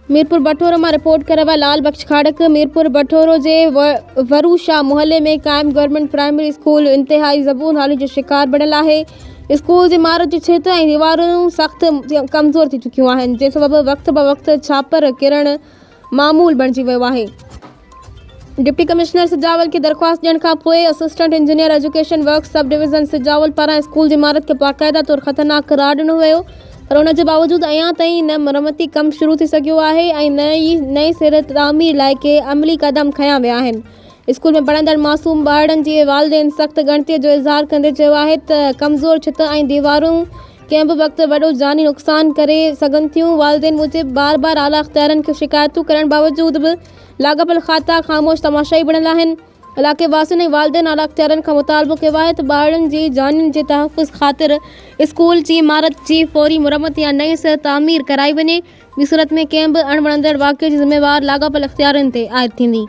मीरपुर बठोरो में रिपोर्ट करवा लाल बख्श खाड़क। मीरपुर बठोरो के वरूशाह मोहल्ले में कायम गवर्नमेंट प्राइमरी स्कूल इंतहाई ज़बून हाली जो शिकार बणियल है। स्कूल की इमारत जी छित और दीवारूं सख्त कमज़ोर थी चुकियूं आहिनि, जे सबब वक्त ब वक्त छापर किरण मामूल बणिजी वियो आहे। डिप्टी कमिश्नर सिजावल की दरख्वास्त ॾियण खां पोइ assistant engineer education work sub division Sujawal पारां स्कूल की इमारत के बाक़ायदा तौर ख़तरनाक करार ॾिनो वियो, पर उन जे बावजूद अञा ताईं न मरम्मती कम शुरू थी सघियो आहे ऐं नई सिर तामीर लाइ के अमली क़दम खयां विया आहिनि। स्कूल में पढ़ंदड़ मासूम ॿारनि जे वालिदेन सख़्त ॻणतीअ जो इज़हार कंदे चयो आहे त कमज़ोर छित ऐं दीवारूं कंहिं बि वक़्तु वॾो जानी नुक़सान करे सघनि थियूं। वालिदेन मूजिबि बार बार आला अख़्तियारनि खे शिकायतूं करण बावजूद बि लाॻापियल खाता ख़ामोश तमाशाई बणियल आहिनि। इलाइक़े वासियुनि ऐं वालिदेन आला अख़्तियारनि खां मुतालबो कयो आहे त ॿारनि जी जानियुनि जे तहफ़ुज़ ख़ातिर स्कूल जी इमारत जी फौरी मुरम्मत या नई सिर तामीर कराई वञे। ॿी सूरत में कंहिं बि अणवणंदड़ वाक़िए जी ज़िम्मेवार लाॻापियल अख़्तियारनि ते आइद थींदी।